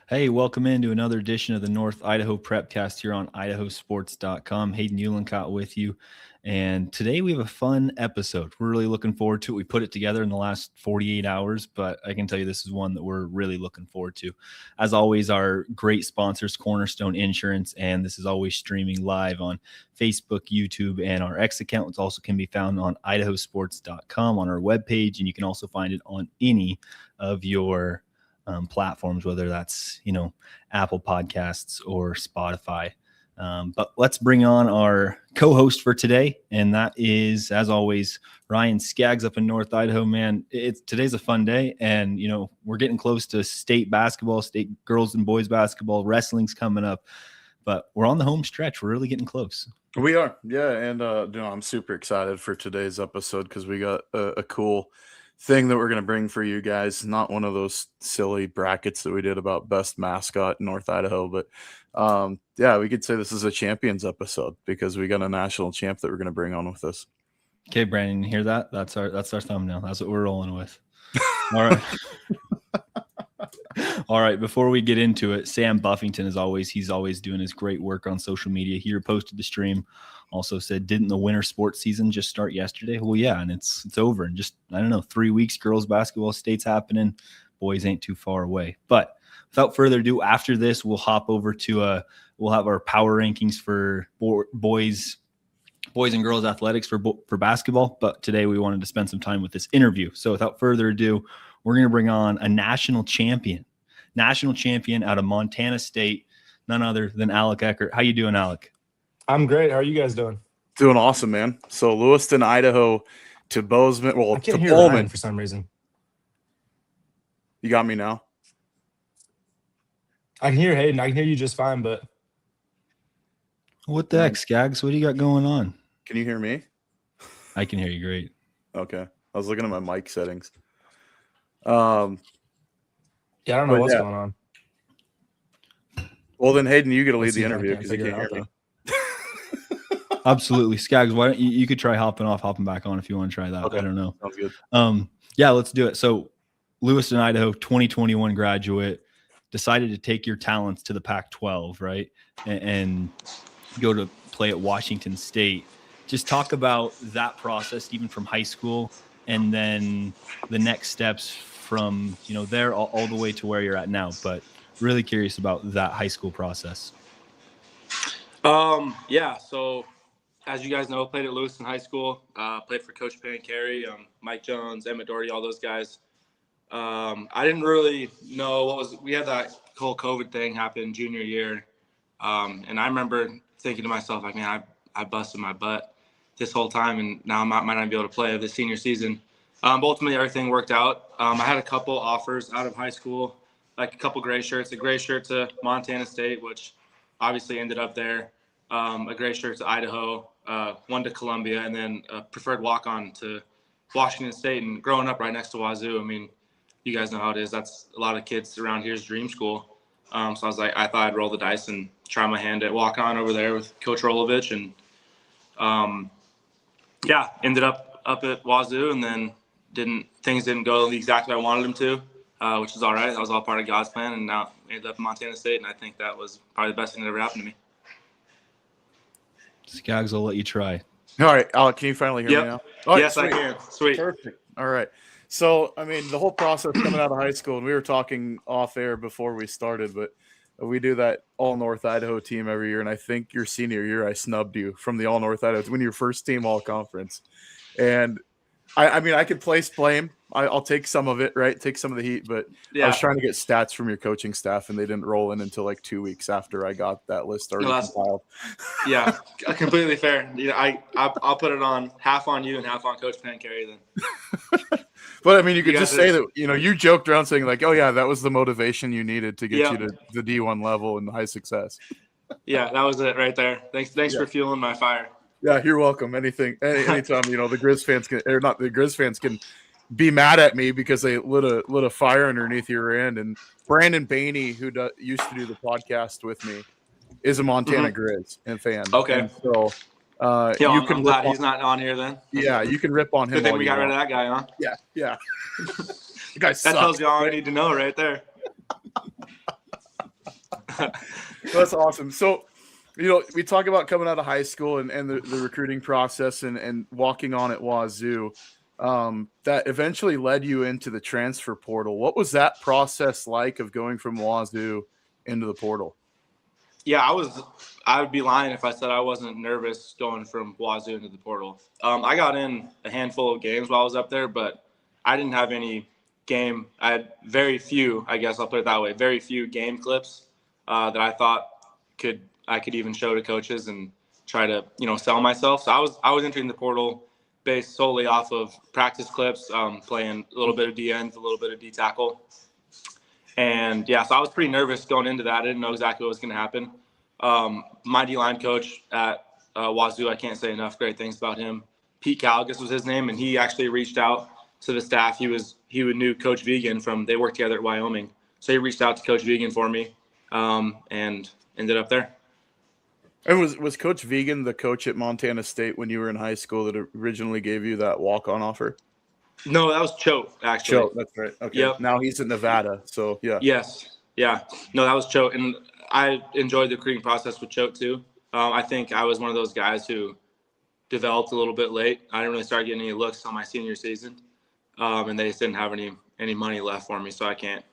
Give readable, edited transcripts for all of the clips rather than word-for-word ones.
Hey, welcome into another edition of the North Idaho Prepcast here on IdahoSports.com. Hayden Uhlenkott with you. And today we have a fun episode. We're really looking forward to it. We put it together in the last 48 hours, but I can tell you this is one that we're really looking forward to. As always, our great sponsors, Cornerstone Insurance, and this is always streaming live on Facebook, YouTube, and our X account. It also can be found on IdahoSports.com on our webpage, and you can also find it on any of your platforms, whether that's, Apple Podcasts or Spotify. But let's bring on our co-host for today, and that is, as always, Ryan Scaggs up in North Idaho. Man, today's a fun day, and we're getting close to state basketball, state girls and boys basketball, wrestling's coming up, but we're on the home stretch. We're really getting close. We are, yeah, and I'm super excited for today's episode because we got a cool thing that we're going to bring for you guys. Not one of those silly brackets that we did about best mascot in North Idaho, but we could say this is a champions episode because we got a national champ that we're going to bring on with us. Okay, Brandon, you hear that? That's our thumbnail. That's what we're rolling with. All right. All right, before we get into it, Sam Buffington, he's always doing his great work on social media. He reposted the stream, also said, didn't the winter sports season just start yesterday? Well, yeah, and it's over in just, 3 weeks. Girls basketball state's happening. Boys ain't too far away. But without further ado, after this, we'll hop over to we'll have our power rankings for boys and girls athletics for basketball. But today we wanted to spend some time with this interview. So without further ado, we're going to bring on a national champion out of Montana State, none other than Alec Eckert. How you doing, Alec? I'm great. How are you guys doing? Doing awesome, man. So Lewiston, Idaho to Bozeman. Well, I can't to hear Pullman. Ryan for some reason. You got me now? I can hear Hayden. I can hear you just fine, but what the heck, Scaggs? What do you got going on? Can you hear me? I can hear you great. Okay. I was looking at my mic settings. Yeah, I don't know what's going on. Well, then, Hayden, you get to lead the interview because you can't hear me. Absolutely. Scaggs, why don't you could try hopping back on if you want to try that. Okay. I don't know. Sounds good. Yeah, let's do it. So Lewiston, Idaho, 2021 graduate, decided to take your talents to the Pac-12, right? And go to play at Washington State. Just talk about that process, even from high school, and then the next steps from there all the way to where you're at now. But really curious about that high school process. So as you guys know, played at Lewiston High School, played for Coach Pancari, Mike Jones, Emmett Doherty, all those guys. I didn't really know we had that whole COVID thing happen junior year. And I remember thinking to myself, like, man, I busted my butt this whole time, and now I might not be able to play this senior season. But ultimately, everything worked out. I had a couple offers out of high school, like a couple gray shirts, a gray shirt to Montana State, which obviously ended up there, a gray shirt to Idaho, one to Columbia, and then a preferred walk-on to Washington State. And growing up right next to Wazoo, I mean, you guys know how it is. That's a lot of kids around here's dream school. So I was like, I thought I'd roll the dice and try my hand at walk-on over there with Coach Rolovich. And ended up at Wazoo, and then things didn't go exactly I wanted them to, which is all right. That was all part of God's plan, and now ended up in Montana State, and I think that was probably the best thing that ever happened to me. Scaggs, I'll let you try. All right, Alec, can you finally hear me now? Oh, yes, sweet. I can. Sweet. Perfect. All right. So, I mean, the whole process coming out of high school, and we were talking off air before we started, but we do that All North Idaho team every year, and I think your senior year I snubbed you from the All North Idaho to win your first team all conference. And I mean, I could place blame. I'll take some of it, right? Take some of the heat, but I was trying to get stats from your coaching staff, and they didn't roll in until like 2 weeks after I got that list already compiled. Yeah, completely fair. I'll put it on half on you and half on Coach Pancari then. But I mean, you could just say that you joked around saying like, "Oh yeah, that was the motivation you needed to get you to the D1 level and high success." Yeah, that was it right there. Thanks for fueling my fire. Yeah, you're welcome. Anytime, the Grizz fans can, or not the Grizz fans can be mad at me because they lit a fire underneath your end. And Brandon Bainey, who used to do the podcast with me, is a Montana Grizz and fan. Okay. And so I'm glad he's not on here then. Yeah, you can rip on him. Good thing we got rid of that guy, huh? Yeah. The guy sucks. That tells you all I need to know right there. That's awesome. So, we talk about coming out of high school and the recruiting process and walking on at Wazoo. That eventually led you into the transfer portal. What was that process like of going from Wazoo into the portal? Yeah, I would be lying if I said I wasn't nervous going from Wazoo into the portal. I got in a handful of games while I was up there, but I didn't have any game. I had very few, I guess I'll put it that way, very few game clips that I thought I could even show to coaches and try to, sell myself. So I was entering the portal based solely off of practice clips, playing a little bit of D end, a little bit of D tackle. And yeah, so I was pretty nervous going into that. I didn't know exactly what was going to happen. My D-line coach at Wazoo, I can't say enough great things about him. Pete Caligus was his name, and he actually reached out to the staff. He knew Coach Vegan they worked together at Wyoming. So he reached out to Coach Vegan for me and ended up there. And was Coach Vegan the coach at Montana State when you were in high school that originally gave you that walk-on offer? No, that was Choate, actually. Choate, that's right. Okay. Yep. Now he's in Nevada, so yeah. Yes. Yeah. No, that was Choate. And I enjoyed the recruiting process with Choate too. I think I was one of those guys who developed a little bit late. I didn't really start getting any looks on my senior season. And they just didn't have any money left for me. So I can't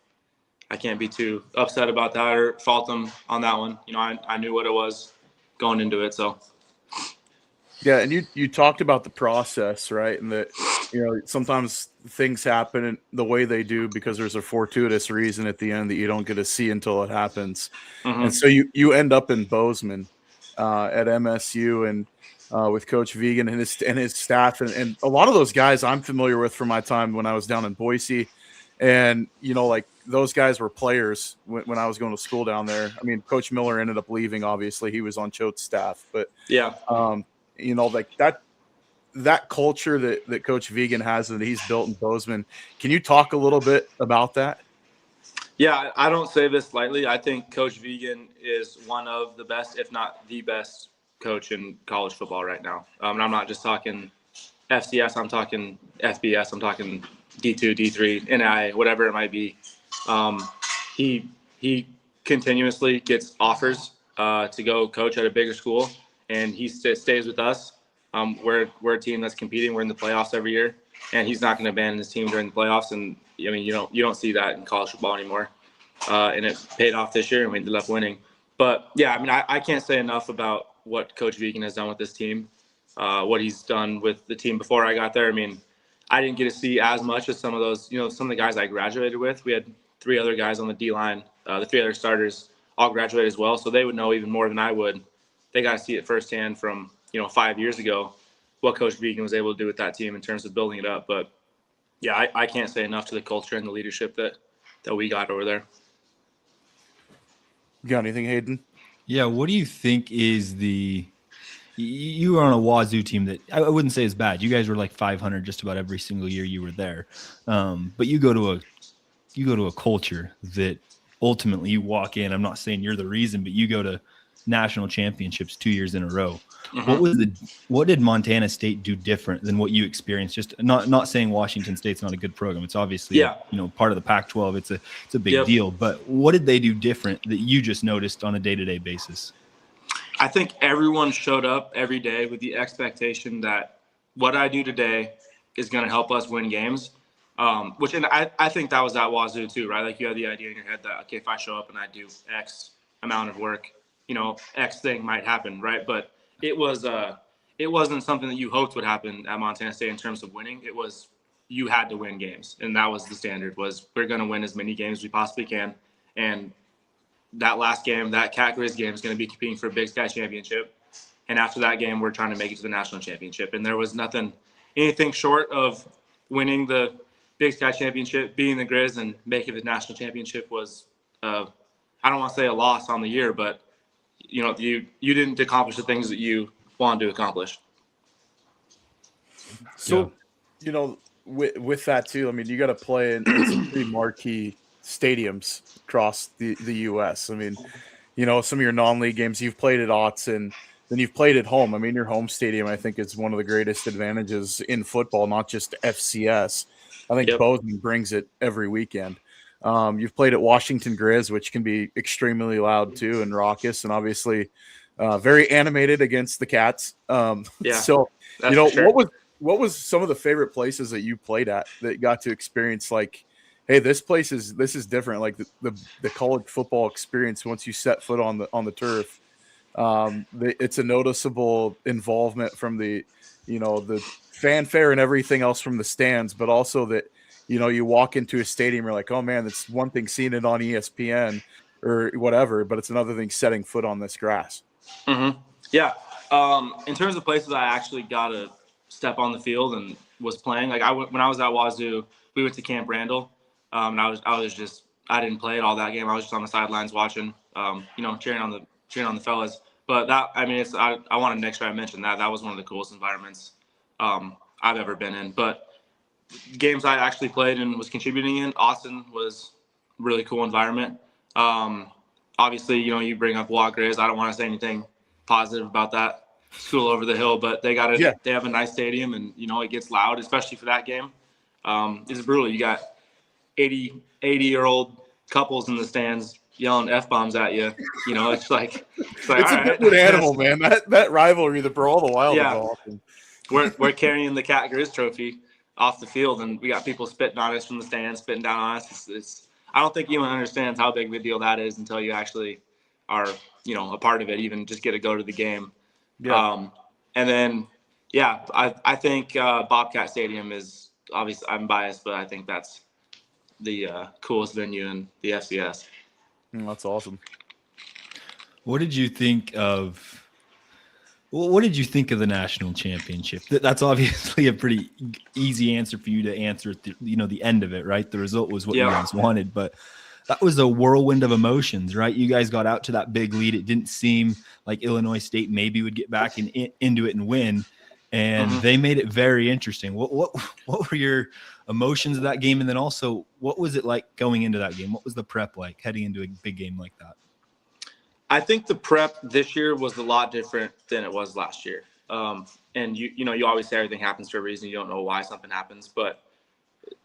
be too upset about that or fault them on that one. I knew what it was going into it. So. Yeah, and you talked about the process, right? And that sometimes things happen the way they do because there's a fortuitous reason at the end that you don't get to see until it happens. Mm-hmm. And so you end up in Bozeman at MSU and with Coach Vegan and his staff and a lot of those guys I'm familiar with from my time when I was down in Boise, and those guys were players when I was going to school down there. I mean, Coach Miller ended up leaving. Obviously, he was on Choate's staff, but yeah. That culture that Coach Vegan has and that he's built in Bozeman. Can you talk a little bit about that? Yeah, I don't say this lightly. I think Coach Vegan is one of the best, if not the best coach in college football right now. And I'm not just talking FCS. I'm talking FBS. I'm talking D2, D3, NAIA, whatever it might be. He continuously gets offers to go coach at a bigger school, and he stays with us. We're a team that's competing. We're in the playoffs every year, and he's not going to abandon his team during the playoffs. And I mean, you don't see that in college football anymore. And it paid off this year, and we ended up winning. But yeah, I mean, I can't say enough about what Coach Vegan has done with this team, what he's done with the team before I got there. I mean, I didn't get to see as much as some of those, some of the guys I graduated with. We had 3 other guys on the D-line, the 3 other starters all graduated as well, so they would know even more than I would. They got to see it firsthand from 5 years ago, what Coach Vegan was able to do with that team in terms of building it up. But yeah, I can't say enough to the culture and the leadership that we got over there. You got anything, Hayden? Yeah. What do you think is you were on a Wazoo team that I wouldn't say is bad. You guys were like 500 just about every single year you were there. But you go to a culture that ultimately you walk in. I'm not saying you're the reason, but you go to national championships 2 years in a row. Mm-hmm. What did Montana State do different than what you experienced? Just not saying Washington State's not a good program. It's obviously part of the Pac-12. It's a big deal. But what did they do different that you just noticed on a day-to-day basis? I think everyone showed up every day with the expectation that what I do today is going to help us win games. And I think that was at Wazoo too, right? Like you had the idea in your head that, okay, if I show up and I do X amount of work, X thing might happen, right? But it wasn't something that you hoped would happen at Montana State in terms of winning. It was you had to win games, and that was the standard. Was we're going to win as many games as we possibly can, and that last game, that Cat Grizz game, is going to be competing for a Big Sky championship. And after that game, we're trying to make it to the national championship. And there was anything short of winning the Big Sky championship, beating the Grizz, and making the national championship was, I don't want to say a loss on the year, but you didn't accomplish the things that you wanted to accomplish. So, with that too, I mean, you got to play in some pretty marquee stadiums across the U.S. I mean, some of your non-league games you've played at Autzen, then you've played at home. I mean, your home stadium, I think, is one of the greatest advantages in football, not just FCS. I think Bozeman brings it every weekend. You've played at Washington Grizz, which can be extremely loud too and raucous, and obviously very animated against the Cats. Yeah, so that's for sure. what was some of the favorite places that you played at that got to experience like, hey, this is different, like the college football experience once you set foot on the turf. It's a noticeable involvement from the fanfare and everything else from the stands, but also that, you walk into a stadium, you're like, oh man, it's one thing seeing it on ESPN or whatever, but it's another thing setting foot on this grass. Mm-hmm. Yeah. In terms of places I actually got to step on the field and was playing, like when I was at Wazoo, we went to Camp Randall, and I didn't play at all that game. I was just on the sidelines watching, cheering on the fellas. But I wanted to make sure I mentioned that was one of the coolest environments I've ever been in. But games I actually played and was contributing in, Austin was a really cool environment. Obviously, you bring up Wa Grizz. I don't want to say anything positive about that school over the hill, but they have a nice stadium, and it gets loud, especially for that game. It's brutal. You got 80-year-old couples in the stands yelling F-bombs at you. It's like it's a different animal, man. That rivalry, the Brawl of the Wild, is awesome. We're carrying the Cat Grizz trophy off the field, and we got people spitting on us from the stands, spitting down on us. I don't think anyone understands how big of a deal that is until you actually are, a part of it, even just get to go to the game. Yeah. And then, I think Bobcat Stadium is, obviously, I'm biased, but I think that's the coolest venue in the FCS. That's awesome. What did you think of the national championship? That's obviously a pretty easy answer for you to answer at the end of it, right? The result was what you guys wanted, but that was a whirlwind of emotions, right? You guys got out to that big lead. It didn't seem like Illinois State maybe would get back into it and win, and they made it very interesting. What were your emotions of that game, and then also what was it like going into that game? What was the prep like heading into a big game like that? I think the prep this year was a lot different than it was last year. And you always say everything happens for a reason. You don't know why something happens, but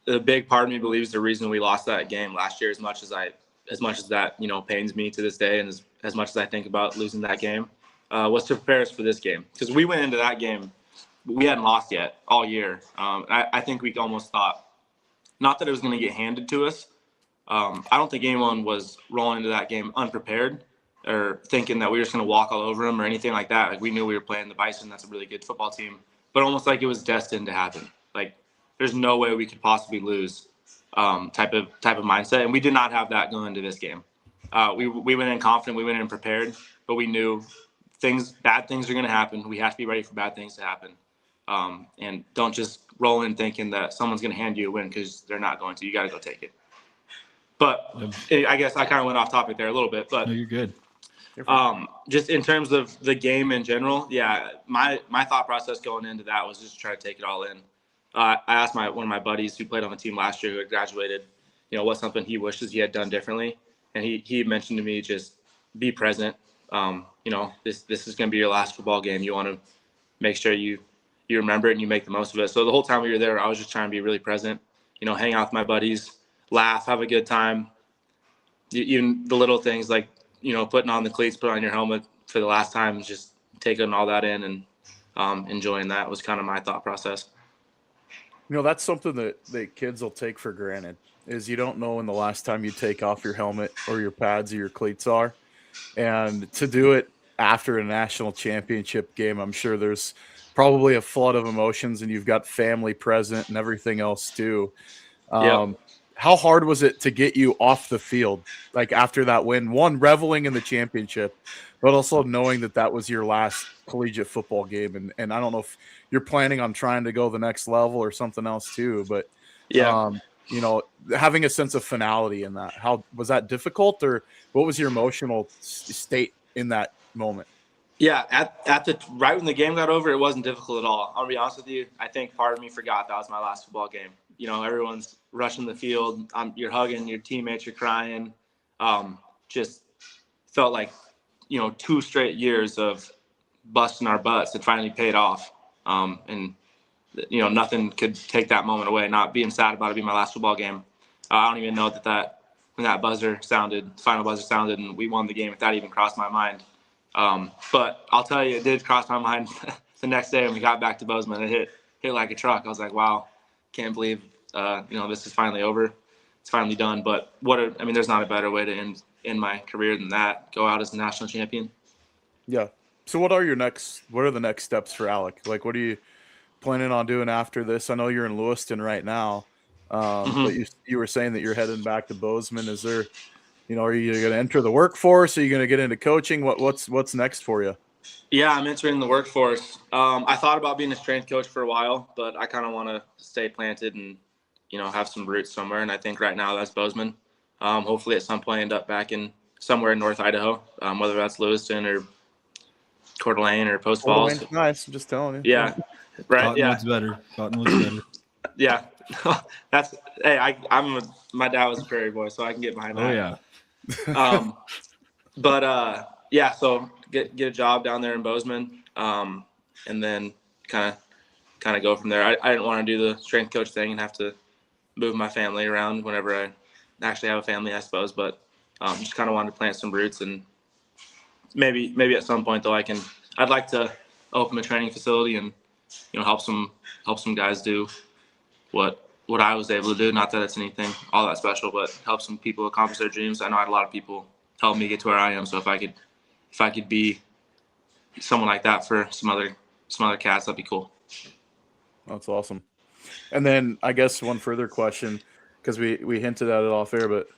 the big part of me believes the reason we lost that game last year, as much as that pains me to this day, and as much as I think about losing that game, was to prepare us for this game. Because we went into that game, we hadn't lost yet all year. I think we almost thought, not that it was going to get handed to us. I don't think anyone was rolling into that game unprepared or thinking that we were just going to walk all over them or anything like that. Like, we knew we were playing the Bison. That's a really good football team, but almost like it was destined to happen. Like, there's no way we could possibly lose, type of mindset. And we did not have that going into this game. We went in confident, we went in prepared, but we knew bad things are going to happen. We have to be ready for bad things to happen. And don't just roll in thinking that someone's going to hand you a win, because they're not going to. You got to go take it. But I guess I kind of went off topic there a little bit. But no, you're good. Just in terms of the game in general, my thought process going into that was just to try to take it all in. I asked one of my buddies who played on the team last year, who had graduated, what's something he wishes he had done differently. And he mentioned to me, just be present. This is going to be your last football game. You want to make sure you remember it and you make the most of it. So the whole time we were there, I was just trying to be really present, hang out with my buddies, laugh, have a good time. Even the little things like, putting on the cleats, put on your helmet for the last time, just taking all that in and enjoying that was kind of my thought process. That's something that kids will take for granted, is you don't know when the last time you take off your helmet or your pads or your cleats are. And to do it after a national championship game, I'm sure there's probably a flood of emotions, and you've got family present and everything else too. How hard was it to get you off the field, like after that win? One, reveling in the championship, but also knowing that was your last collegiate football game. And I don't know if you're planning on trying to go the next level or something else too, but having a sense of finality in that, how was that difficult, or what was your emotional state in that moment? Yeah, right when the game got over, it wasn't difficult at all. I'll be honest with you. I think part of me forgot that was my last football game. Everyone's rushing the field. You're hugging your teammates. You're crying. Just felt like, 2 straight years of busting our butts had finally paid off. And nothing could take that moment away. Not being sad about it being my last football game. I don't even know that that final buzzer sounded, and we won the game, if that even crossed my mind. But I'll tell you, it did cross my mind the next day when we got back to Bozeman. It hit like a truck. I was like, wow, can't believe, this is finally over. It's finally done. But there's not a better way to end my career than that. Go out as a national champion. Yeah. So what are the next steps for Alec? Like, what are you planning on doing after this? I know you're in Lewiston right now. But you were saying that you're heading back to Bozeman. Is there, are you going to enter the workforce? Are you going to get into coaching? What's next for you? Yeah, I'm entering the workforce. I thought about being a strength coach for a while, but I kind of want to stay planted and, have some roots somewhere. And I think right now that's Bozeman. Hopefully at some point end up back in somewhere in North Idaho, whether that's Lewiston or Coeur d'Alene or Post Falls. Nice. I'm just telling you. Yeah. Right. Cottonwood's better. Cottonwood's better. Yeah. My dad was a Prairie boy, so I can get behind that. Oh yeah. So get a job down there in Bozeman, and then kind of go from there. I didn't want to do the strength coach thing and have to move my family around whenever I actually have a family, I suppose. But just kind of wanted to plant some roots, and maybe at some point though I'd like to open a training facility and help some guys do what I was able to do. Not that it's anything all that special, but help some people accomplish their dreams. I know I had a lot of people help me get to where I am. So if I could be someone like that for some other cats, that'd be cool. That's awesome. And then I guess one further question, because we hinted at it off air, but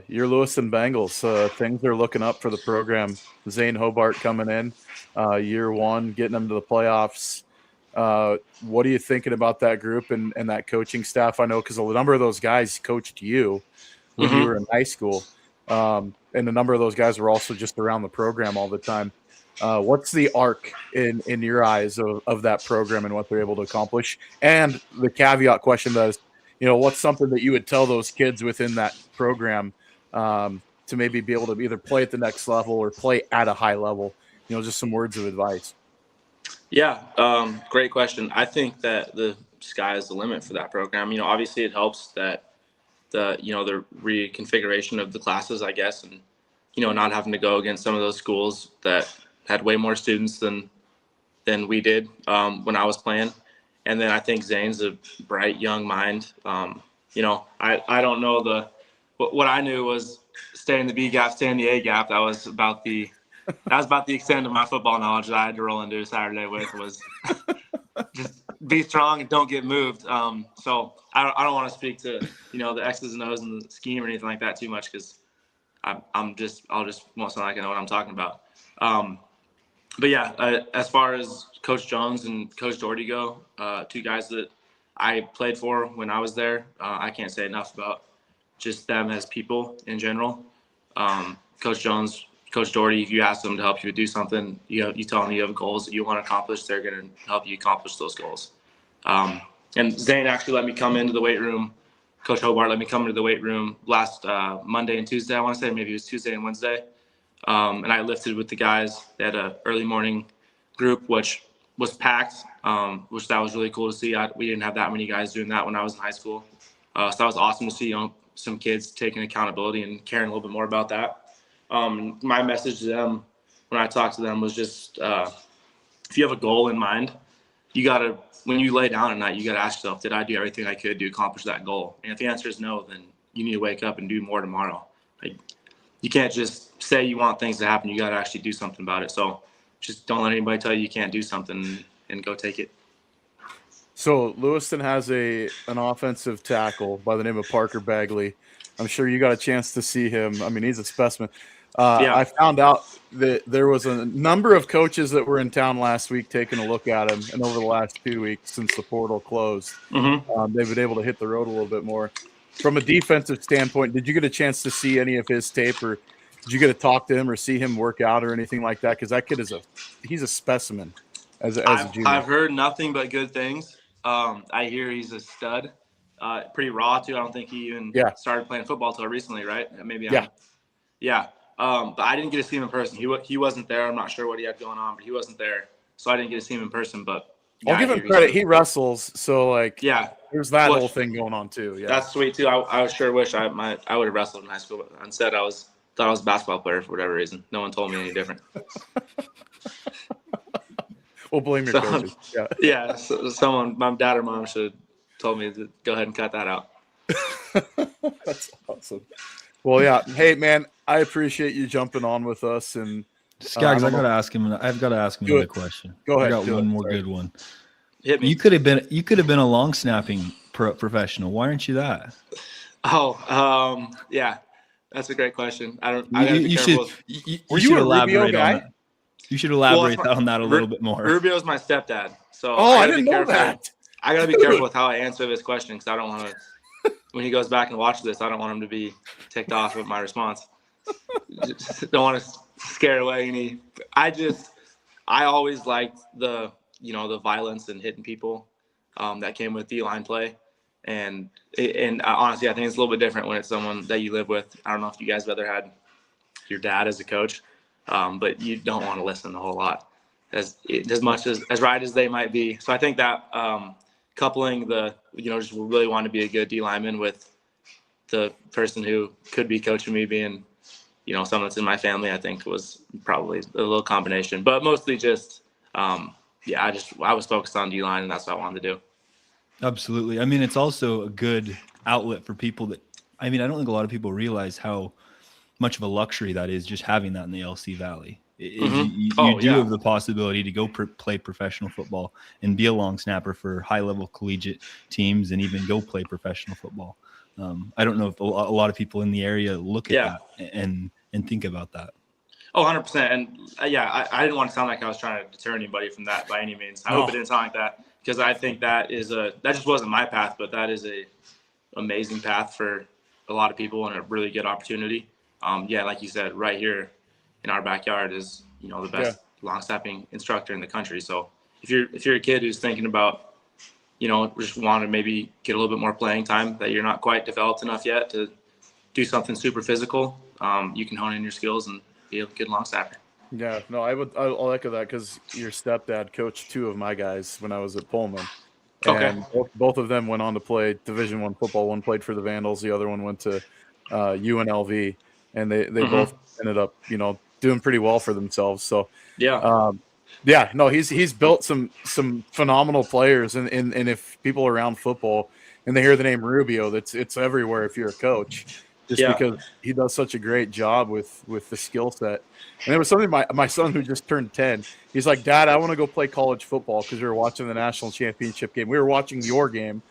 your Lewiston Bengals, things are looking up for the program. Zane Hobart coming in, year one, getting them to the playoffs. What are you thinking about that group and that coaching staff? I know because a number of those guys coached you when you were in high school. And a number of those guys were also just around the program all the time. What's the arc in your eyes of that program and what they're able to accomplish? And the caveat question is, what's something that you would tell those kids within that program to maybe be able to either play at the next level or play at a high level? Just some words of advice. Yeah, great question. I think that the sky is the limit for that program. Obviously it helps that the reconfiguration of the classes, I guess, and not having to go against some of those schools that had way more students than we did when I was playing. And then I think Zane's a bright young mind. I don't know what I knew was stay in the B gap, stay in the A gap. That was about the extent of my football knowledge that I had to roll into Saturday with, was just be strong and don't get moved. So I don't want to speak to the X's and O's and the scheme or anything like that too much, because I'll just won't sound like I know what I'm talking about. But yeah, as far as Coach Jones and Coach Doherty go, two guys that I played for when I was there, I can't say enough about just them as people in general. Coach Jones, Coach Doherty, if you ask them to help you do something, you tell them you have goals that you want to accomplish, they're going to help you accomplish those goals. And Zane actually let me come into the weight room. Coach Hobart let me come into the weight room last Monday and Tuesday, I want to say. Maybe it was Tuesday and Wednesday. And I lifted with the guys. They had an early morning group, which was packed, which that was really cool to see. We didn't have that many guys doing that when I was in high school. So that was awesome to see some kids taking accountability and caring a little bit more about that. My message to them when I talked to them was just, if you have a goal in mind, when you lay down at night, you got to ask yourself, did I do everything I could to accomplish that goal? And if the answer is no, then you need to wake up and do more tomorrow. You can't just say you want things to happen. You got to actually do something about it. So just don't let anybody tell you can't do something, and go take it. So Lewiston has an offensive tackle by the name of Parker Bagley. I'm sure you got a chance to see him. I mean, he's a specimen. Yeah. I found out that there was a number of coaches that were in town last week taking a look at him, and over the last 2 weeks since the portal closed, they've been able to hit the road a little bit more. From a defensive standpoint, did you get a chance to see any of his tape, or did you get to talk to him or see him work out or anything like that? Because that kid he's a specimen as a junior. I've heard nothing but good things. I hear he's a stud. Pretty raw too. I don't think he even started playing football till recently, right? Maybe. Yeah. But I didn't get to see him in person. He wasn't there. I'm not sure what he had going on, but he wasn't there, so I didn't get to see him in person. But I'll give him credit. He wrestles, so like there's that whole thing going on too. Yeah, that's sweet too. I sure wish I would have wrestled in high school, but instead thought I was a basketball player for whatever reason. No one told me any different. We'll blame your coaches. Yeah. Yeah. Someone, my dad or mom, should have told me to go ahead and cut that out. That's awesome. Well, yeah. Hey, man, I appreciate you jumping on with us. And Scaggs, I've got to ask him another question. Go ahead. I got one more good one. Hit me. You could have been a long snapping professional. Why aren't you that? Oh, yeah. That's a great question. You should elaborate on that. You should elaborate on that a little bit more. Rubio's my stepdad. So I didn't know that. I got to be careful with how I answer this question because I don't want to, when he goes back and watches this, I don't want him to be ticked off with my response. Just don't want to scare away any. I always liked the violence and hitting people that came with D-line play. And honestly, I think it's a little bit different when it's someone that you live with. I don't know if you guys have ever had your dad as a coach, but you don't want to listen a whole lot as much as right as they might be. So I think that coupling just really want to be a good D lineman with the person who could be coaching me being, someone that's in my family, I think was probably a little combination, but mostly just, I was focused on D line and that's what I wanted to do. Absolutely. I mean, it's also a good outlet for people I don't think a lot of people realize how much of a luxury that is just having that in the LC Valley. You have the possibility to go play professional football and be a long snapper for high-level collegiate teams and even go play professional football. I don't know if a lot of people in the area look at that and think about that. Oh, 100%. And I didn't want to sound like I was trying to deter anybody from that by any means. I hope it didn't sound like that because I think that just wasn't my path, but that is a amazing path for a lot of people and a really good opportunity. Like you said, right here in our backyard is, the best long snapping instructor in the country. So if you're a kid who's thinking about, just want to maybe get a little bit more playing time, that you're not quite developed enough yet to do something super physical, you can hone in your skills and be a good long snapper. Yeah, no, I'll echo that because your stepdad coached two of my guys when I was at Pullman. And both of them went on to play Division I football. One played for the Vandals. The other one went to UNLV. And they both ended up, doing pretty well for themselves. So, he's built some phenomenal players. And if people around football and they hear the name Rubio, it's everywhere if you're a coach. Because he does such a great job with the skill set. And there was something my son who just turned 10, he's like, Dad, I want to go play college football because we were watching the national championship game. We were watching your game.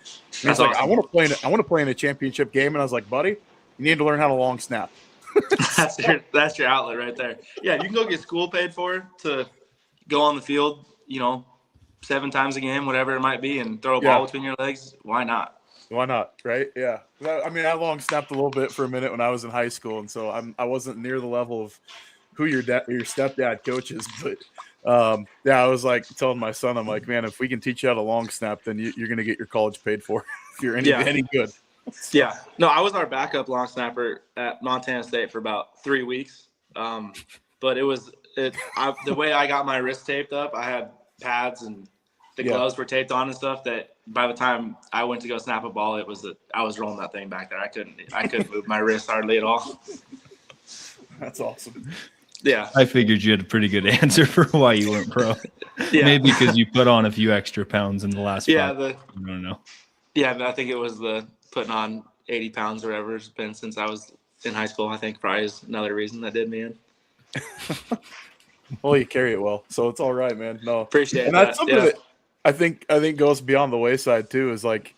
And he's like, I want to play in a championship game. And I was like, buddy, you need to learn how to long snap. That's your outlet right there. Yeah, you can go get school paid for to go on the field, 7 times a game, whatever it might be, and throw a ball between your legs. Why not? Why not? Right? Yeah. I mean, I long snapped a little bit for a minute when I was in high school, and so I wasn't near the level of who your stepdad coaches, but I was like telling my son, I'm like, man, if we can teach you how to long snap, then you're going to get your college paid for if you're any good. Yeah. No, I was our backup long snapper at Montana State for about 3 weeks. But the way I got my wrist taped up, I had pads and the gloves were taped on and stuff that by the time I went to go snap a ball, I was rolling that thing back there. I couldn't move my wrist hardly at all. That's awesome. Yeah. I figured you had a pretty good answer for why you weren't pro. Maybe because you put on a few extra pounds in the last fight. I don't know. Yeah, I think it was the putting on 80 pounds or whatever it's been since I was in high school. I think probably is another reason that did me in. Well, you carry it well, so it's all right, man. No, appreciate and that's something that I think goes beyond the wayside too. Is like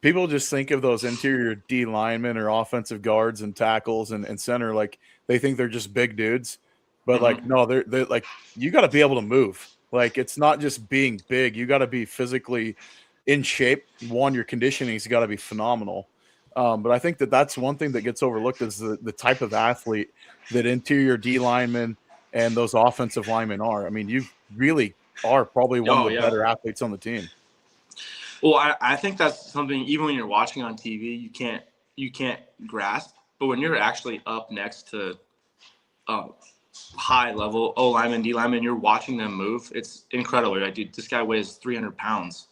people just think of those interior D linemen or offensive guards and tackles and center like they think they're just big dudes, but like no, they're like you got to be able to move. Like it's not just being big; you got to be physically in shape. One, your conditioning's got to be phenomenal. But I think that's one thing that gets overlooked is the type of athlete that interior D linemen and those offensive linemen are. I mean, you really are probably one of the better athletes on the team. Well, I think that's something even when you're watching on TV, you can't grasp. But when you're actually up next to high level O lineman, D lineman. You're watching them move. It's incredible. You're like, dude, this guy weighs 300 pounds,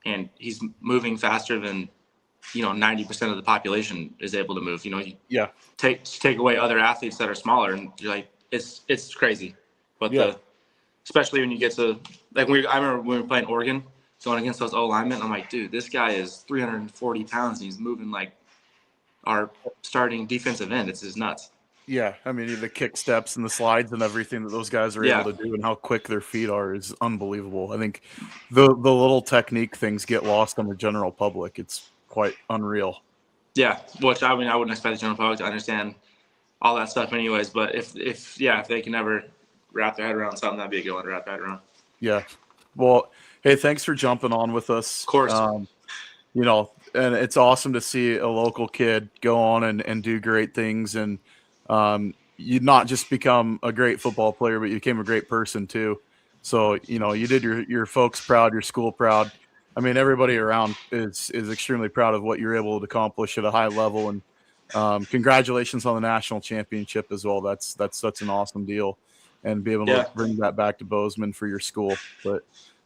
and he's moving faster than 90% of the population is able to move. You Yeah. take away other athletes that are smaller, and you're like, it's crazy. But Yeah. especially when you get to I remember when we were playing Oregon, going against those O linemen. I'm like, dude, this guy is 340 pounds, and he's moving like our starting defensive end. It's just nuts. Yeah, I mean, the kick steps and the slides and everything that those guys are able to do and how quick their feet are is unbelievable. I think the little technique things get lost on the general public. It's quite unreal. Yeah, which I wouldn't expect the general public to understand all that stuff anyways. But if they can ever wrap their head around something, that'd be a good one to wrap their head around. Yeah. Well, hey, thanks for jumping on with us. Of course. And it's awesome to see a local kid go on and do great things. And you not just become a great football player, but you became a great person too. So, you did your folks proud, your school proud. I mean, everybody around is extremely proud of what you're able to accomplish at a high level. And congratulations on the national championship as well. That's such an awesome deal, and be able to bring that back to Bozeman for your school. But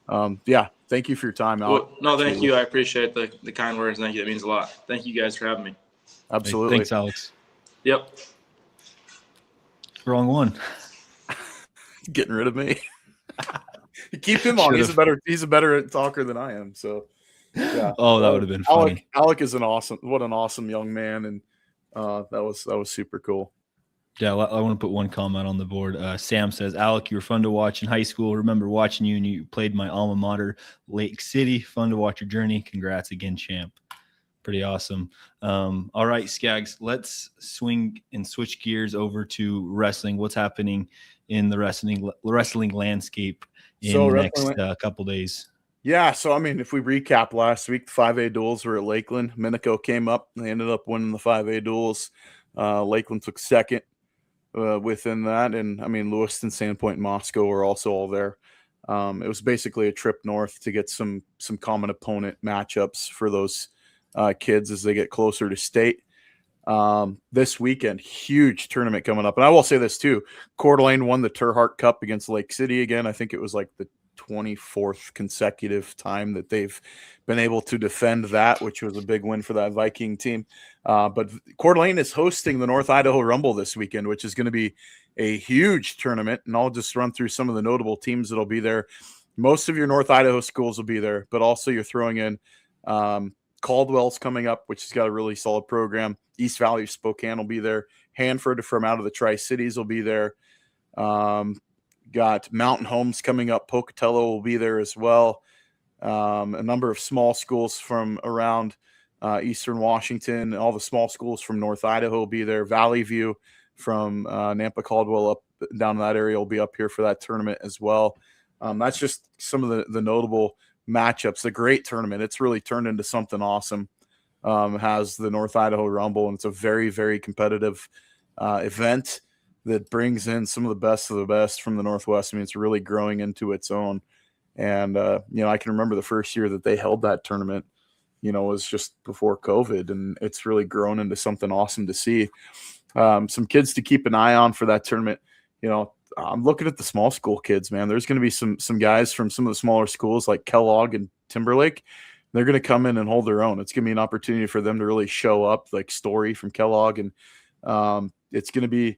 thank you for your time, Alec. Well, no, thank you. I appreciate the kind words. Thank you. That means a lot. Thank you guys for having me. Absolutely. Hey, thanks, Alex. Yep. Wrong one. Getting rid of me. Keep him on. He's a better talker than I am. So yeah. Oh, that would have been funny. Alec is an awesome young man, and that was super cool. Yeah, I want to put one comment on the board. Sam says, Alec, you were fun to watch in high school. Remember watching you, and you played my alma mater, Lake City. Fun to watch your journey. Congrats again, champ. Pretty awesome. All right, Scaggs, let's swing and switch gears over to wrestling. What's happening in the wrestling landscape in the next couple days? Yeah, so I mean, if we recap last week, the 5A duels were at Lakeland. Minico came up. They ended up winning the 5A duels. Lakeland took second within that. And I mean, Lewiston, Sandpoint, and Moscow were also all there. It was basically a trip north to get some common opponent matchups for those kids as they get closer to state. This weekend, huge tournament coming up. And I will say this too, Coeur d'Alene won the Terhart Cup against Lake City again. I think it was like the 24th consecutive time that they've been able to defend that, which was a big win for that Viking team. But Coeur d'Alene is hosting the North Idaho Rumble this weekend, which is going to be a huge tournament. And I'll just run through some of the notable teams that'll be there. Most of your North Idaho schools will be there, but also you're throwing in Caldwell's coming up, which has got a really solid program. East Valley, Spokane will be there. Hanford from out of the Tri-Cities will be there. Got Mountain Homes coming up. Pocatello will be there as well. A number of small schools from around Eastern Washington. All the small schools from North Idaho will be there. Valley View from Nampa Caldwell up down in that area will be up here for that tournament as well. That's just some of the notable matchups. A great tournament. It's really turned into something awesome. Has the North Idaho Rumble, and it's a very, very competitive event that brings in some of the best from the Northwest. I mean, it's really growing into its own. And, I can remember the first year that they held that tournament, was just before COVID, and it's really grown into something awesome to see. Some kids to keep an eye on for that tournament. I'm looking at the small school kids, man. There's going to be some guys from some of the smaller schools like Kellogg and Timberlake. They're going to come in and hold their own. It's going to be an opportunity for them to really show up, like Story from Kellogg. And it's going to be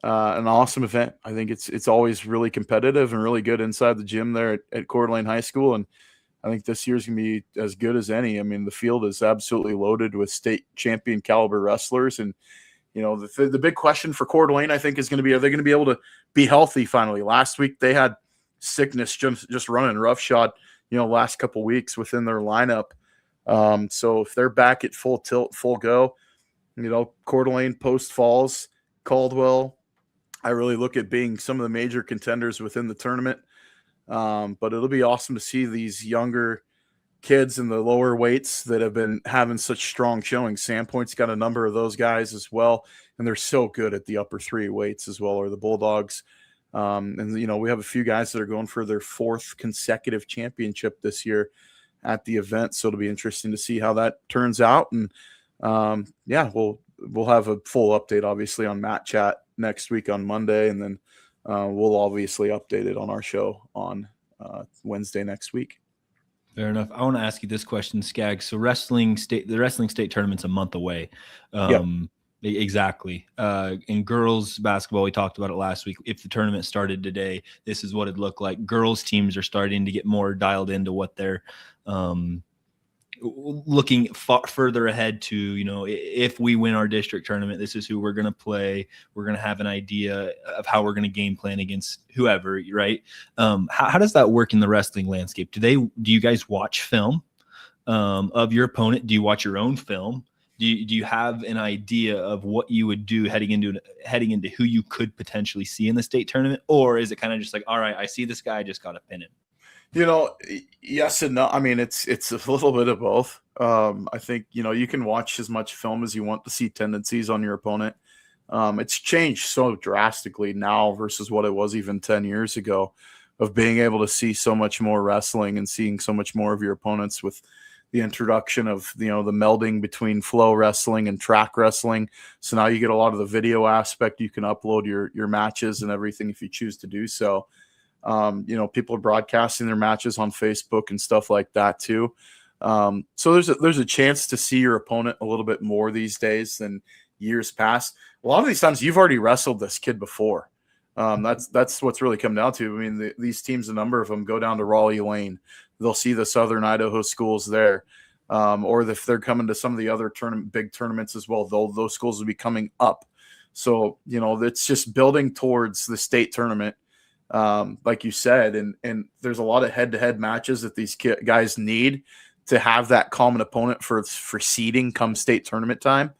an awesome event. I think it's always really competitive and really good inside the gym there at Coeur d'Alene High School. And I think this year's going to be as good as any. I mean, the field is absolutely loaded with state champion caliber wrestlers. And, the big question for Coeur d'Alene, I think, is going to be, are they going to be able to be healthy finally? Last week, they had sickness just running roughshod, last couple weeks within their lineup. So if they're back at full tilt, full go, Coeur d'Alene, Post Falls, Caldwell, I really look at being some of the major contenders within the tournament. But it'll be awesome to see these younger kids in the lower weights that have been having such strong showings. Sandpoint's got a number of those guys as well, and they're so good at the upper three weights as well, or the Bulldogs. And we have a few guys that are going for their fourth consecutive championship this year at the event. So it'll be interesting to see how that turns out. And we'll have a full update, obviously, on Matt Chat next week on Monday, and then we'll obviously update it on our show on Wednesday next week. Fair enough. I want to ask you this question, Scaggs. So the wrestling state tournament's a month away. Yep. Exactly. In girls basketball, we talked about it last week. If the tournament started today, this is what it'd look like. Girls teams are starting to get more dialed into what they're looking further ahead to, if we win our district tournament, this is who we're going to play. We're going to have an idea of how we're going to game plan against whoever, right? How does that work in the wrestling landscape? Do you guys watch film of your opponent? Do you watch your own film? Do you have an idea of what you would do heading into who you could potentially see in the state tournament? Or is it kind of just like, all right, I see this guy, I just got to pin him? Yes and no. I mean, it's a little bit of both. I think, you can watch as much film as you want to see tendencies on your opponent. It's changed so drastically now versus what it was even 10 years ago, of being able to see so much more wrestling and seeing so much more of your opponents with the introduction of, the melding between flow wrestling and track wrestling. So now you get a lot of the video aspect. You can upload your matches and everything if you choose to do so. People are broadcasting their matches on Facebook and stuff like that too. So there's a chance to see your opponent a little bit more these days than years past. A lot of these times you've already wrestled this kid before. That's what's really come down to. I mean, these teams, a number of them go down to Raleigh Lane. They'll see the Southern Idaho schools there. Or if they're coming to some of the other big tournaments as well, those schools will be coming up. So, it's just building towards the state tournament. Like you said, and there's a lot of head-to-head matches that these guys need to have that common opponent for seeding come state tournament time.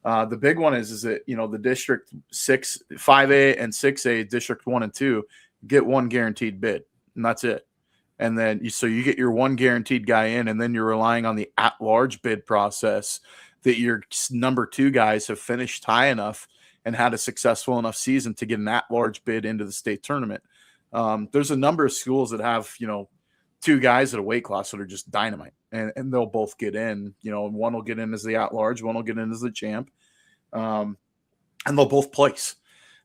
The big one is that, the District 6, 5A and 6A, District 1 and 2, get one guaranteed bid, and that's it. And then you get your one guaranteed guy in, and then you're relying on the at-large bid process that your number 2 guys have finished high enough and had a successful enough season to get an at-large bid into the state tournament. There's a number of schools that have, 2 guys at a weight class that are just dynamite, and they'll both get in. One will get in as the at-large, one will get in as the champ, and they'll both place.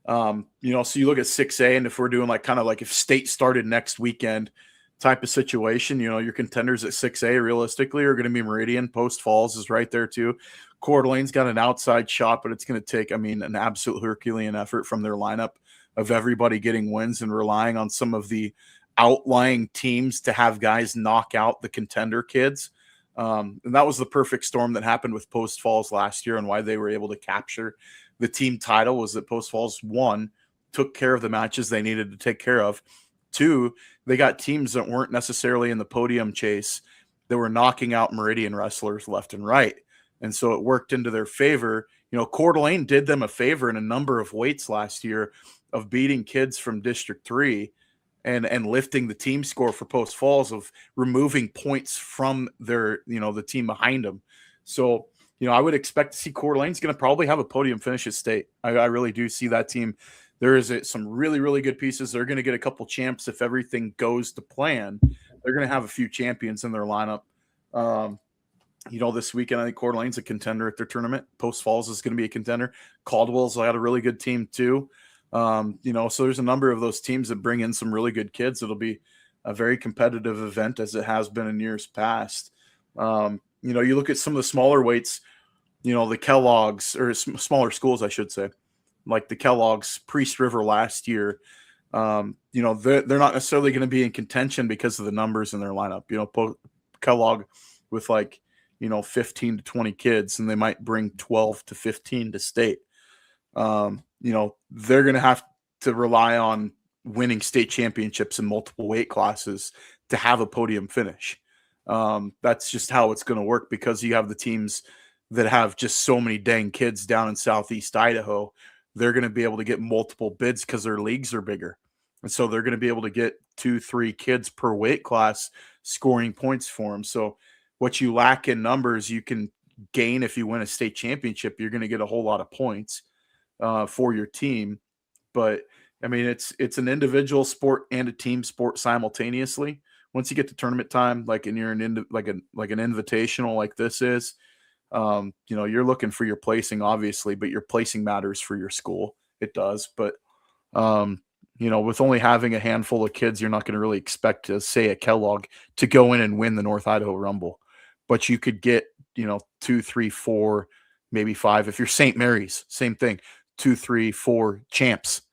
So you look at 6A, and if we're doing if state started next weekend type of situation, your contenders at 6A realistically are going to be Meridian. Post Falls is right there too. Coeur d'Alene's got an outside shot, but it's going to take, an absolute Herculean effort from their lineup of everybody getting wins and relying on some of the outlying teams to have guys knock out the contender kids. And that was the perfect storm that happened with Post Falls last year, and why they were able to capture the team title was that Post Falls, 1, took care of the matches they needed to take care of. 2, they got teams that weren't necessarily in the podium chase that were knocking out Meridian wrestlers left and right. And so it worked into their favor. Coeur d'Alene did them a favor in a number of weights last year of beating kids from District 3 and lifting the team score for Post Falls, of removing points from their, the team behind them. So, I would expect to see Coeur d'Alene's going to probably have a podium finish at state. I really do see that team. There is some really, really good pieces. They're going to get a couple champs if everything goes to plan. They're going to have a few champions in their lineup. This weekend, I think Coeur d'Alene's a contender at their tournament. Post Falls is going to be a contender. Caldwell's got a really good team too. So there's a number of those teams that bring in some really good kids. It'll be a very competitive event, as it has been in years past. You look at some of the smaller weights, the Kellogg's, or smaller schools, I should say, like the Kellogg's Priest River last year. They're not necessarily going to be in contention because of the numbers in their lineup. Kellogg with 15 to 20 kids, and they might bring 12 to 15 to state. They're going to have to rely on winning state championships in multiple weight classes to have a podium finish. That's just how it's going to work, because you have the teams that have just so many dang kids down in Southeast Idaho. They're going to be able to get multiple bids because their leagues are bigger. And so they're going to be able to get 2-3 kids per weight class scoring points for them. So what you lack in numbers, you can gain if you win a state championship. You're going to get a whole lot of points for your team. But it's an individual sport and a team sport simultaneously. Once you get to tournament time, and you're an invitational like this is, you're looking for your placing, obviously, but your placing matters for your school it does. But, with only having a handful of kids, you're not going to really expect to say a Kellogg to go in and win the North Idaho Rumble. But you could get, 2, 3, 4, maybe 5. If you're St. Mary's, same thing. 2, 3, 4 champs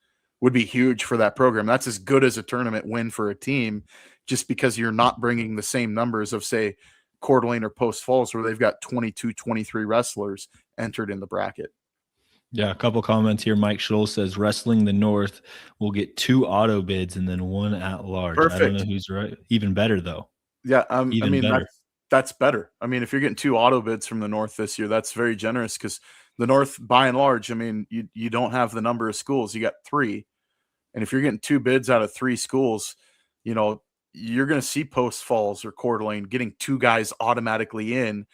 would be huge for that program. That's as good as a tournament win for a team, just because you're not bringing the same numbers of, say, Coeur d'Alene or Post Falls, where they've got 22, 23 wrestlers entered in the bracket. Yeah, a couple comments here. Mike Scholl says Wrestling the North will get 2 auto bids and then 1 at large. Perfect. I don't know who's right. Even better, though. Yeah, Better. That's better. I mean, if you're getting 2 auto bids from the North this year, that's very generous, because the North, by and large, I mean, you don't have the number of schools. You got 3. And if you're getting 2 bids out of 3 schools, you're going to see Post Falls or Coeur d'Alene getting 2 guys automatically in.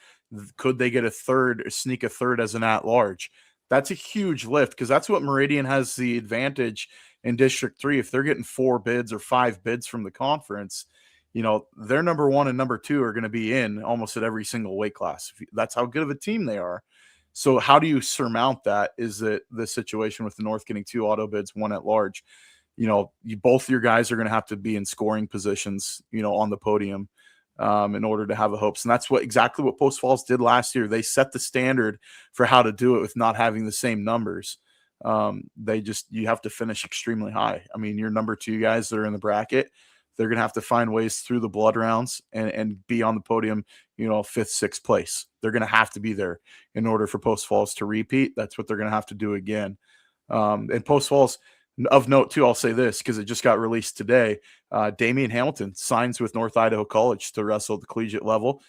Could they get a third or sneak a third as an at-large? That's a huge lift, because that's what Meridian has the advantage in District 3. If they're getting 4 bids or 5 bids from the conference, their number 1 and number 2 are going to be in almost at every single weight class. That's how good of a team they are. So how do you surmount that? Is that the situation with the North getting 2 auto bids, 1 at large? Both your guys are going to have to be in scoring positions, on the podium in order to have a hopes. And that's exactly what Post Falls did last year. They set the standard for how to do it with not having the same numbers. You have to finish extremely high. I mean, your number 2 guys that are in the bracket, they're going to have to find ways through the blood rounds and be on the podium, 5th, 6th place. They're going to have to be there in order for Post Falls to repeat. That's what they're going to have to do again. And Post Falls, of note too, I'll say this because it just got released today. Damian Hamilton signs with North Idaho College to wrestle at the collegiate level.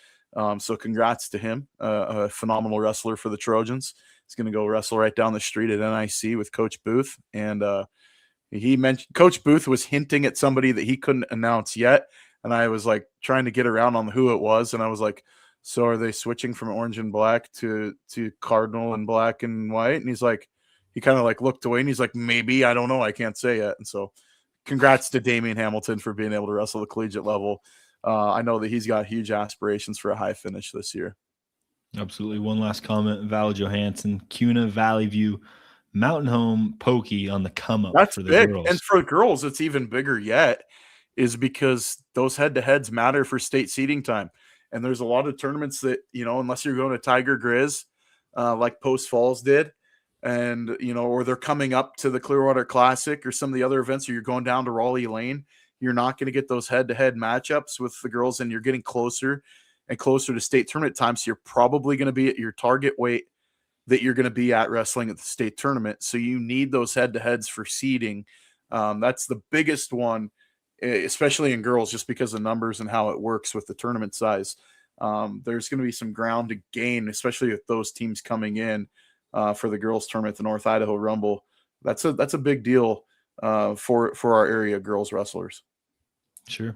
So congrats to him, a phenomenal wrestler for the Trojans. He's going to go wrestle right down the street at NIC with Coach Booth. And he mentioned Coach Booth was hinting at somebody that he couldn't announce yet. And I was like trying to get around on who it was. And I was like, so are they switching from orange and black to cardinal and black and white? And he's like, he kind of like looked away and he's like, maybe, I don't know. I can't say yet. And so congrats to Damian Hamilton for being able to wrestle the collegiate level. I know that he's got huge aspirations for a high finish this year. Absolutely. One last comment. Val Johansson, Kuna, Valley View, Mountain Home, Pokey on the come up. That's for the big. girls. And for girls, it's even bigger yet, is because those head-to-heads matter for state seeding time. And there's a lot of tournaments that, unless you're going to Tiger Grizz, like Post Falls did, and, or they're coming up to the Clearwater Classic or some of the other events, or you're going down to Raleigh Lane, you're not going to get those head-to-head matchups with the girls, and you're getting closer and closer to state tournament time. So you're probably going to be at your target weight that you're going to be at wrestling at the state tournament. So you need those head-to-heads for seeding. That's the biggest one, especially in girls, just because of numbers and how it works with the tournament size. There's going to be some ground to gain, especially with those teams coming in for the girls tournament, the North Idaho Rumble. That's a big deal for our area girls wrestlers. Sure.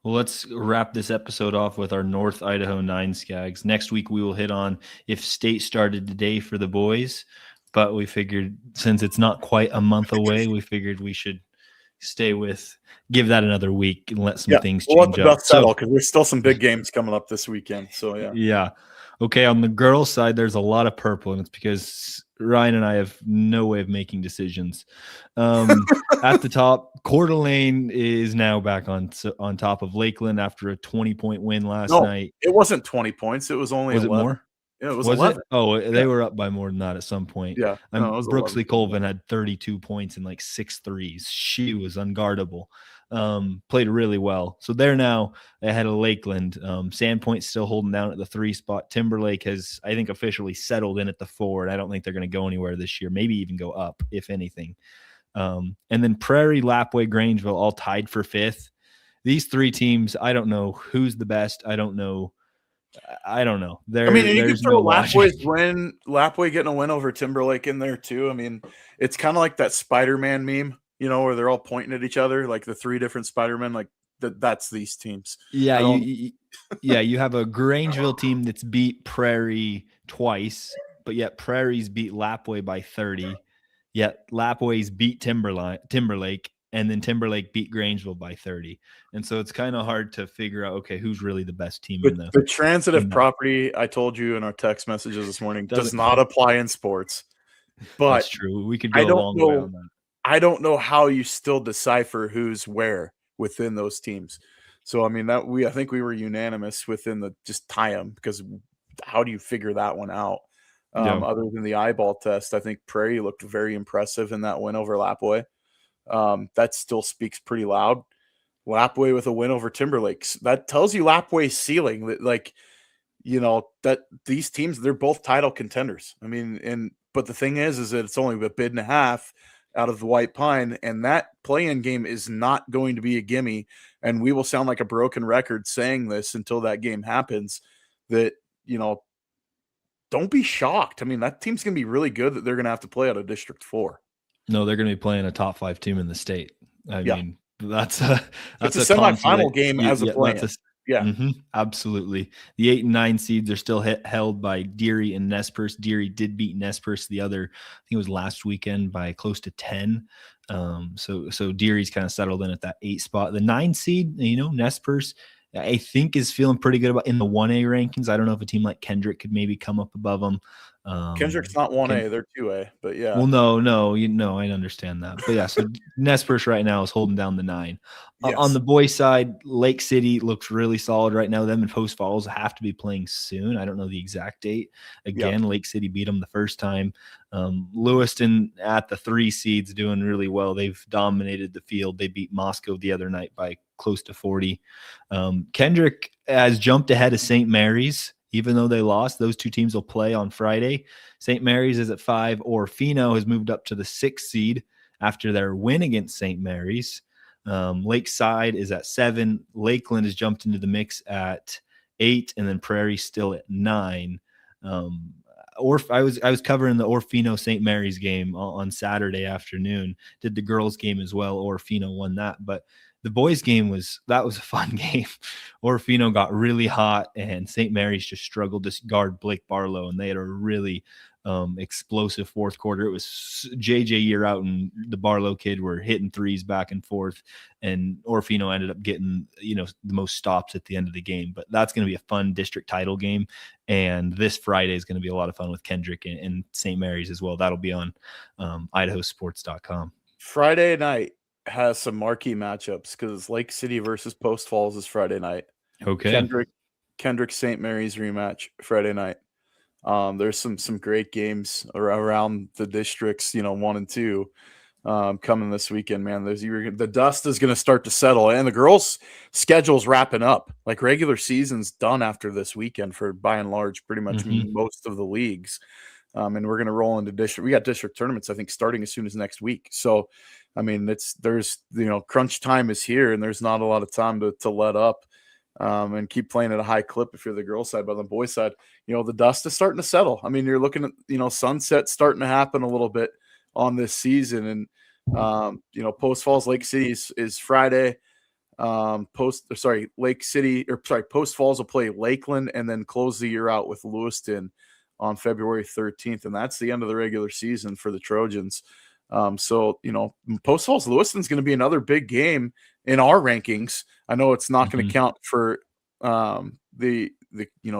Well, let's wrap this episode off with our North Idaho 9 Scaggs. Next week, we will hit on if state started today for the boys, but we figured since it's not quite a month away, we figured we should give that another week and let some things change we'll let the up. dust settle because there's still some big games coming up this weekend. So yeah. Okay, on the girls' side, there's a lot of purple, and it's because Ryan and I have no way of making decisions. At the top, Coeur d'Alene is now back on top of Lakeland after a 20-point win last night. It wasn't 20 points. It was only 11. It more? Yeah, it was 11. It? Oh, they were up by more than that at some point. Yeah. Brooksley Colvin had 32 points and like 6 threes. She was unguardable. Played really well. So they're now ahead of Lakeland. Sandpoint's still holding down at the 3 spot. Timberlake has, I think, officially settled in at the 4. And I don't think they're going to go anywhere this year. Maybe even go up, if anything. And then Prairie, Lapway, Grangeville all tied for 5th. These 3 teams, I don't know who's the best. I don't know. You can throw Lapway getting a win over Timberlake in there too. I mean, it's kind of like that Spider-Man meme, where they're all pointing at each other, like the 3 different Spider-Men, like that's these teams. Yeah. You have a Grangeville team that's beat Prairie twice, but yet Prairie's beat Lapway by 30. Yet Lapway's beat Timberlake, and then Timberlake beat Grangeville by 30. And so it's kind of hard to figure out, okay, who's really the best team in the transitive property I told you in our text messages this morning does not apply in sports. But That's true. We could I go a don't long way know. on that. I don't know how you still decipher who's where within those teams. So I mean I think we were unanimous within the just tie them, because how do you figure that one out? Yeah. Other than the eyeball test, I think Prairie looked very impressive in that win over Lapway. That still speaks pretty loud. Lapway with a win over Timberlakes. That tells you Lapway's ceiling. That, like, that these teams, they're both title contenders. I mean, but the thing is that it's only a bid and a half out of the White Pine, and that play-in game is not going to be a gimme. And we will sound like a broken record saying this until that game happens. That don't be shocked. I mean, that team's going to be really good that they're going to have to play out of District 4. No, they're going to be playing a top 5 team in the state. I Yeah. mean, that's a It's a semifinal game as a play-in. Yeah. Absolutely. The 8 and 9 seeds are still held by Deary and Nez Perce. Deary did beat Nez Perce I think it was last weekend, by close to 10. So Deary's kind of settled in at that 8 spot. The 9 seed, Nez Perce, I think, is feeling pretty good about in the 1A rankings. I don't know if a team like Kendrick could maybe come up above them. Kendrick's not 1A, they're 2A, but yeah. Well, no, I understand that. But yeah, so Nez Perce right now is holding down the 9. Yes. On the boys' side, Lake City looks really solid right now. Them and Post Falls have to be playing soon. I don't know the exact date. Again, Lake City beat them the first time. Lewiston at the 3 seeds doing really well. They've dominated the field. They beat Moscow the other night by close to 40. Kendrick has jumped ahead of St. Mary's. Even though they lost, those 2 teams will play on Friday. St. Mary's is at 5. Orfino has moved up to the 6th seed after their win against St. Mary's. Lakeside is at 7. Lakeland has jumped into the mix at 8, and then Prairie still at 9. I was covering the Orfino St. Mary's game on Saturday afternoon. Did the girls' game as well. Orfino won that, but the boys' game was a fun game. Orfino got really hot, and St. Mary's just struggled to guard Blake Barlow, and they had a really explosive fourth quarter. It was JJ year out, and the Barlow kid were hitting threes back and forth, and Orfino ended up getting the most stops at the end of the game. But that's going to be a fun district title game, and this Friday is going to be a lot of fun with Kendrick and St. Mary's as well. That'll be on IdahoSports.com. Friday night has some marquee matchups because Lake City versus Post Falls is Friday night. Okay. Kendrick St. Mary's rematch Friday night. There's some great games around the districts, 1 and 2, coming this weekend, man. The dust is going to start to settle, and the girls' schedule's wrapping up. Like, regular season's done after this weekend for, by and large, pretty much most of the leagues. And we're going to roll into district. We got district tournaments, I think, starting as soon as next week. So, I mean, there's crunch time is here, and there's not a lot of time to let up. And keep playing at a high clip if you're the girl side. But on the boy side, the dust is starting to settle. I mean, you're looking at, sunset starting to happen a little bit on this season. And, Post Falls Lake City is Friday. Post Falls will play Lakeland and then close the year out with Lewiston on February 13th. And that's the end of the regular season for the Trojans. So, Post Falls Lewiston's going to be another big game in our rankings. I know it's not going to count for the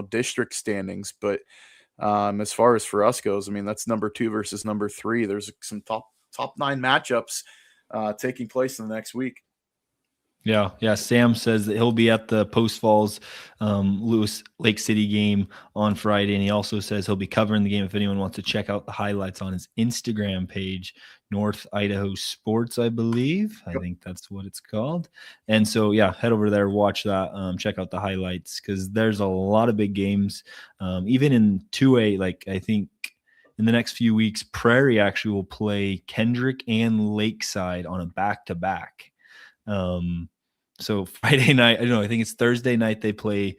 district standings, but as far as for us goes, I mean, that's number 2 versus number 3. There's some top 9 matchups taking place in the next week. Yeah. Sam says that he'll be at the Post Falls Lewis Lake City game on Friday, and he also says he'll be covering the game if anyone wants to check out the highlights on his Instagram page, North Idaho Sports, I believe. I think that's what it's called. And so, yeah, head over there, watch that, check out the highlights, because there's a lot of big games. Even in 2A, like, I think in the next few weeks, Prairie actually will play Kendrick and Lakeside on a back-to-back. So Friday night, I think it's Thursday night they play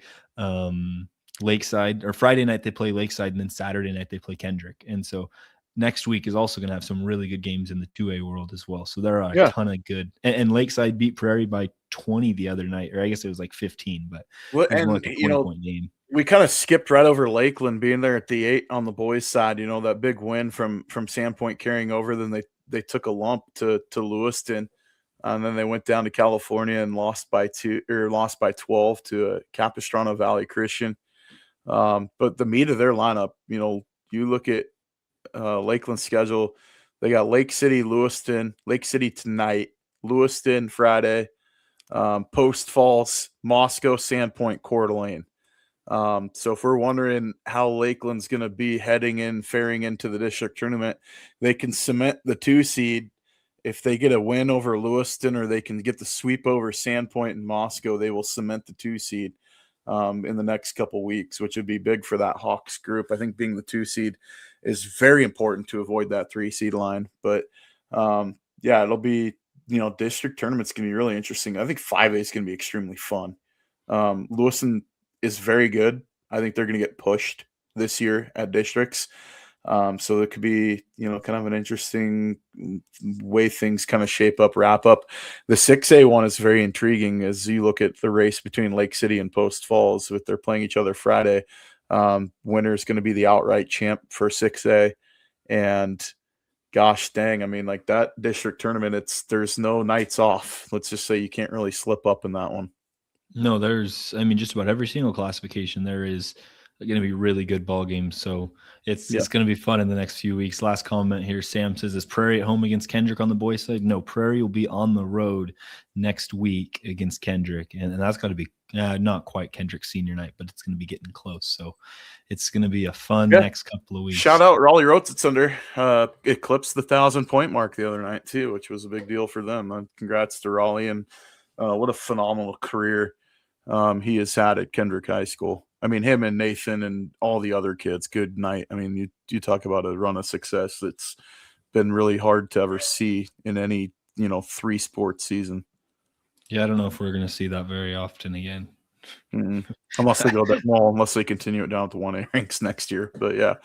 Lakeside, or Friday night they play Lakeside, and then Saturday night they play Kendrick. And so next week is also going to have some really good games in the 2A world as well. So there are a ton of good, and Lakeside beat Prairie by 20 the other night, or I guess it was like 15, but it was more like a 20-point game. We kind of skipped right over Lakeland being there at the 8 on the boys' side. that big win from Sandpoint carrying over. Then they took a lump to Lewiston, and then they went down to California and lost by 12 to Capistrano Valley Christian. But the meat of their lineup, you look at Lakeland's schedule. They got Lake City, Lewiston, Lake City tonight, Lewiston Friday, Post Falls, Moscow, Sandpoint, Coeur d'Alene. So if we're wondering how Lakeland's going to be faring into the district tournament, they can cement the 2 seed. If they get a win over Lewiston or they can get the sweep over Sandpoint and Moscow, they will cement the 2 seed in the next couple weeks, which would be big for that Hawks group. I think being the 2 seed is very important to avoid that 3 seed line. But yeah, it'll be, district tournament's going to be really interesting. I think 5A is going to be extremely fun. Lewiston is very good. I think they're going to get pushed this year at districts. So it could be, kind of an interesting way things kind of shape up, wrap up. The 6A one is very intriguing as you look at the race between Lake City and Post Falls. With they're playing each other Friday. Winner is going to be the outright champ for 6A. And gosh dang, I mean, like that district tournament, there's no nights off. Let's just say you can't really slip up in that one. No, just about every single classification there is going to be really good ball games. So it's going to be fun in the next few weeks. Last comment here, Sam says, is Prairie at home against Kendrick on the boys' side? No, Prairie will be on the road next week against Kendrick. And that's got to be not quite Kendrick's senior night, but it's going to be getting close. So it's going to be a fun next couple of weeks. Shout out Raleigh Rotsitsunder. Eclipsed the 1,000-point mark the other night too, which was a big deal for them. Congrats to Raleigh, and what a phenomenal career he has had at Kendrick High School. I mean, him and Nathan and all the other kids, good night. I mean, you talk about a run of success that's been really hard to ever see in any, 3-sport season. Yeah, I don't know if we're going to see that very often again. Unless they continue it down to 1A ranks next year. But yeah.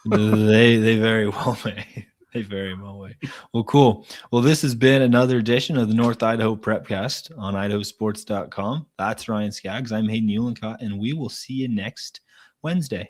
they very well may. They very well may. Well, cool. Well, this has been another edition of the North Idaho Prepcast on IdahoSports.com. That's Ryan Scaggs. I'm Hayden Uhlenkott, and we will see you next Wednesday.